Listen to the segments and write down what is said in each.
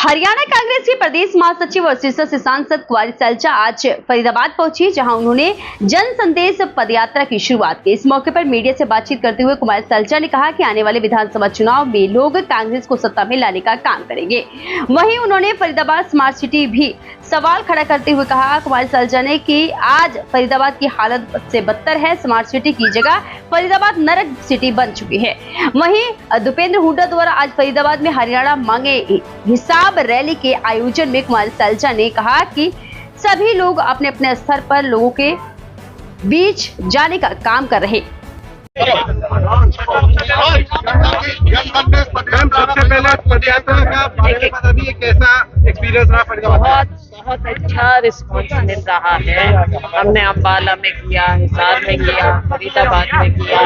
हरियाणा कांग्रेस की प्रदेश महासचिव और सिरसा से सांसद कुमारी सैलजा आज फरीदाबाद पहुंची, जहां उन्होंने जन संदेश पदयात्रा की शुरुआत की। इस मौके पर मीडिया से बातचीत करते हुए कुमारी सैलजा ने कहा कि आने वाले विधानसभा चुनाव में लोग कांग्रेस को सत्ता में लाने का काम करेंगे। वहीं उन्होंने फरीदाबाद स्मार्ट सिटी भी सवाल खड़ा करते हुए कहा कुमारी सैलजा ने कि आज फरीदाबाद की हालत से बदतर है। स्मार्ट सिटी की जगह फरीदाबाद नरक सिटी बन चुकी है। वहीं दीपेंद्र हुड्डा द्वारा आज फरीदाबाद में हरियाणा मांगे हिसाब रैली के आयोजन में कुमारी सैलजा ने कहा कि सभी लोग अपने अपने स्तर पर लोगों के बीच जाने का काम कर रहे। सबसे पहले पदयात्रा का अभी कैसा एक्सपीरियंस रहा फरीदाबाद? बहुत अच्छा रिस्पांस मिल रहा है। हमने अम्बाला में किया, हिसार में किया, फरीदाबाद में किया।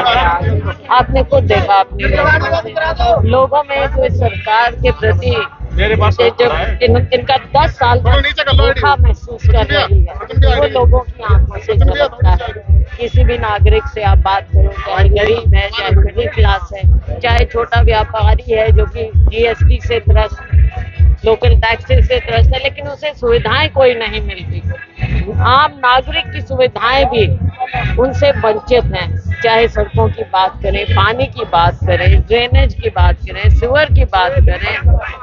आपने खुद देखा अपने लोगों में जो सरकार के प्रति जब इनका 10 साल धोखा महसूस कर रही है, वो लोगों की आंखों से झलकता है। किसी भी नागरिक से आप बात करो, चाहे गरीब है, चाहे मिडिल क्लास है, चाहे छोटा व्यापारी है जो कि जीएसटी से त्रस्त, लोकल टैक्सेस से त्रस्त है, लेकिन उसे सुविधाएं कोई नहीं मिलती। आम नागरिक की सुविधाएं भी उनसे वंचित हैं। चाहे सड़कों की बात करें, पानी की बात करें, ड्रेनेज की बात करें, सीवर की बात करें,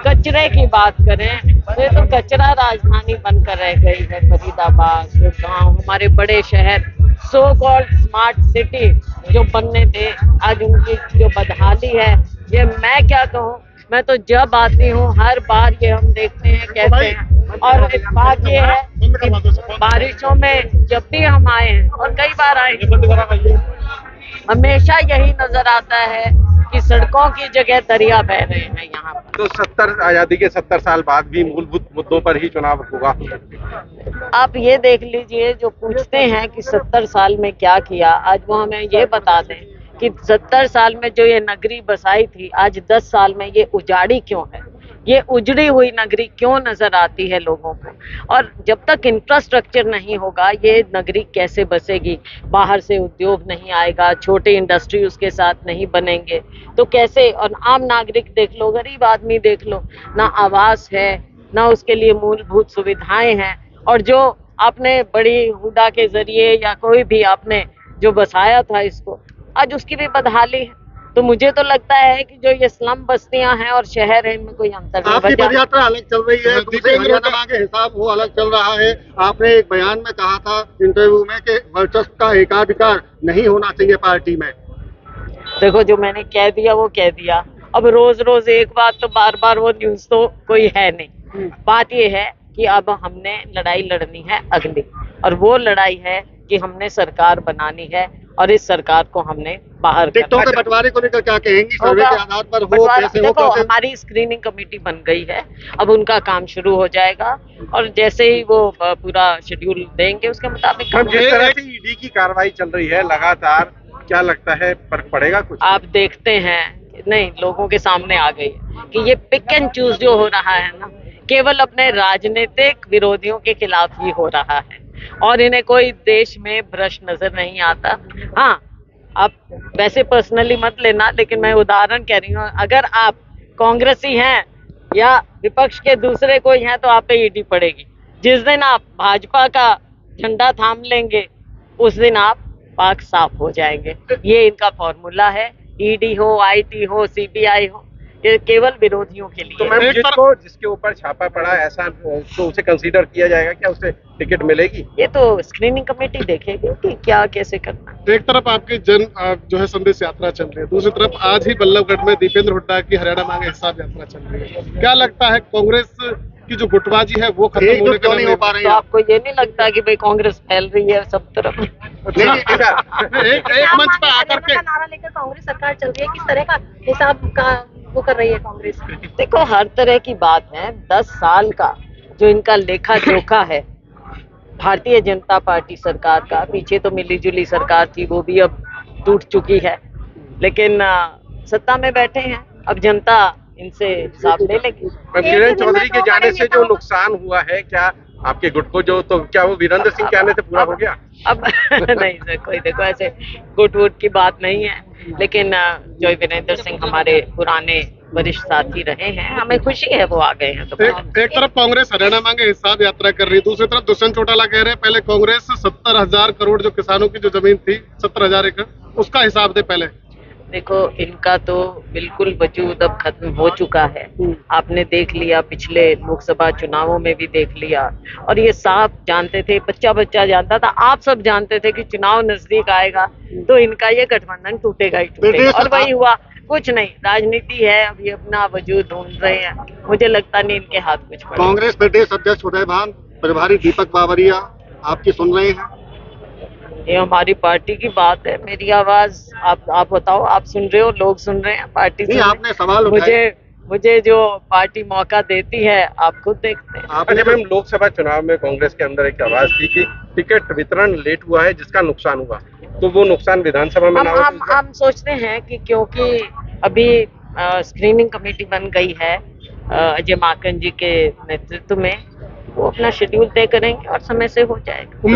कचरे की बात करें, तो कचरा राजधानी बनकर रह गई है फरीदाबाद। गांव, हमारे बड़े शहर, सो कॉल्ड स्मार्ट सिटी जो बनने थे, आज उनकी जो बदहाली है, ये मैं क्या कहूँ। मैं तो जब आती हूँ हर बार ये हम देखते हैं, कहते हैं। और एक बात ये है कि बारिशों में जब भी हम आए हैं और कई बार आए, हमेशा यही नजर आता है कि सड़कों की जगह दरिया बह रहे हैं यहाँ पर। तो 70 आजादी के 70 साल बाद भी मूलभूत मुद्दों पर ही चुनाव होगा। आप ये देख लीजिए, जो पूछते हैं कि 70 साल में क्या किया, आज वो हमें ये बता दें कि 70 साल में जो ये नगरी बसाई थी, आज 10 साल में ये उजाड़ी क्यों है, ये उजड़ी हुई नगरी क्यों नजर आती है लोगों को। और जब तक इंफ्रास्ट्रक्चर नहीं होगा, ये नगरी कैसे बसेगी। बाहर से उद्योग नहीं आएगा, छोटे इंडस्ट्री उसके साथ नहीं बनेंगे, तो कैसे। और आम नागरिक देख लो, गरीब आदमी देख लो, ना आवास है, ना उसके लिए मूलभूत सुविधाएं हैं। और जो आपने बड़ी हुड्डा के जरिए या कोई भी आपने जो बसाया था इसको, आज उसकी भी बदहाली है। तो मुझे तो लगता है कि जो ये स्लम बस्तियां हैं और शहर है, इनमें कोई अंतर नहीं। आपकी पदयात्रा अलग चल रही है, हरियाणा मांगे हिसाब वो अलग चल रहा है। आपने एक बयान में कहा था इंटरव्यू में कि वर्चस्व का एकाधिकार नहीं होना चाहिए पार्टी में। देखो, जो मैंने कह दिया वो कह दिया। अब रोज रोज एक बात तो बार बार वो न्यूज तो कोई है नहीं। बात ये है कि अब हमने लड़ाई लड़नी है अगली, और वो लड़ाई है कि हमने सरकार बनानी है और इस सरकार को हमने बाहर टिकटों के बंटवारे को लेकर क्या कहेंगी? सर्वे के आधार पर हो, कैसे हो? देखो, हमारी स्क्रीनिंग कमेटी बन गई है, अब उनका काम शुरू हो जाएगा और जैसे ही वो पूरा शेड्यूल देंगे उसके मुताबिक। जिस तरह से ईडी की कार्रवाई चल रही है लगातार, क्या लगता है फर्क पड़ेगा कुछ? आप देखते हैं, नहीं, लोगों के सामने आ गई कि ये पिक एंड चूज जो हो रहा है ना, केवल अपने राजनीतिक विरोधियों के खिलाफ ही हो रहा है और इन्हें कोई देश में भ्रष्ट नजर नहीं आता। हाँ, आप वैसे पर्सनली मत लेना, लेकिन मैं उदाहरण कह रही हूँ। अगर आप कांग्रेसी हैं या विपक्ष के दूसरे कोई हैं तो आप पे ईडी पड़ेगी। जिस दिन आप भाजपा का झंडा थाम लेंगे, उस दिन आप पाक साफ हो जाएंगे। ये इनका फॉर्मूला है। ईडी हो, आईटी हो, सीबीआई हो, ये केवल विरोधियों के लिए। तो मैम, जिसके ऊपर छापा पड़ा ऐसा, तो उसे कंसीडर किया जाएगा, क्या उसे टिकट मिलेगी? ये तो स्क्रीनिंग कमेटी देखेगी कि क्या कैसे करना है। एक तरफ आपकी जो है संदेश यात्रा चल रही है, दूसरी तरफ आज ही बल्लभगढ़ में दीपेंद्र हुड्डा की हरियाणा मांगे हिसाब यात्रा चल रही है। क्या लगता है कांग्रेस की जो गुटबाजी है वो खत्म होने क्यों नहीं हो पा रही है? तो आपको ये नहीं लगता कि भाई कांग्रेस फैल रही है सब तरफ? एक मंच पर आकर के नारा लेकर कांग्रेस सरकार चल रही है, किस तरह का हिसाब का वो कर रही है कांग्रेस? देखो, हर तरह की बात है। 10 साल का जो इनका लेखा जोखा है भारतीय जनता पार्टी सरकार का, पीछे तो मिली जुली सरकार थी, वो भी अब टूट चुकी है, लेकिन सत्ता में बैठे हैं, अब जनता इनसे हिसाब ले लेगी। किरण चौधरी के जाने से जो नुकसान हुआ है, क्या आपके गुट को, जो तो क्या वो वीरेंद्र सिंह कहने से पूरा हो गया? अब नहीं सर, कोई देखो ऐसे गुट वुट की बात नहीं है, लेकिन जो वीरेंद्र सिंह हमारे पुराने वरिष्ठ साथी रहे हैं, हमें खुशी है वो आ गए हैं। तो एक तरफ कांग्रेस हरियाणा मांगे हिसाब यात्रा कर रही है, दूसरी तरफ दुष्यंत चौटाला कह रहे हैं पहले कांग्रेस 70,000 करोड़ जो किसानों की जो जमीन थी 70,000 एकड़, उसका हिसाब दे पहले। देखो, इनका तो बिल्कुल वजूद अब खत्म हो चुका है। आपने देख लिया, पिछले लोकसभा चुनावों में भी देख लिया, और ये साफ जानते थे, बच्चा जानता था, आप सब जानते थे कि चुनाव नजदीक आएगा तो इनका ये गठबंधन टूटेगा ही टूटेगा, और वही हुआ। कुछ नहीं, राजनीति है, अब ये अपना वजूद ढूंढ रहे हैं, मुझे लगता नहीं इनके हाथ कुछ पड़ेगा। कांग्रेस प्रदेश अध्यक्ष उदयभान, प्रभारी दीपक बावरिया आपकी सुन रहे हैं? ये हमारी पार्टी की बात है, मेरी आवाज आप बताओ, आप सुन रहे हो, लोग सुन रहे हैं, पार्टी सुन नहीं, रही है। आपने सवाल उठाए। मुझे जो पार्टी मौका देती है, आप खुद देखते हैं। अच्छा मैम, लोकसभा चुनाव में कांग्रेस के अंदर एक आवाज थी कि टिकट वितरण लेट हुआ है जिसका नुकसान हुआ, तो वो नुकसान विधानसभा में ना हो? हम सोचते हैं कि क्योंकि अभी स्क्रीनिंग कमेटी बन गई है अजय माकन जी के नेतृत्व में, वो अपना शेड्यूल तय करेंगे और समय से हो जाएगा।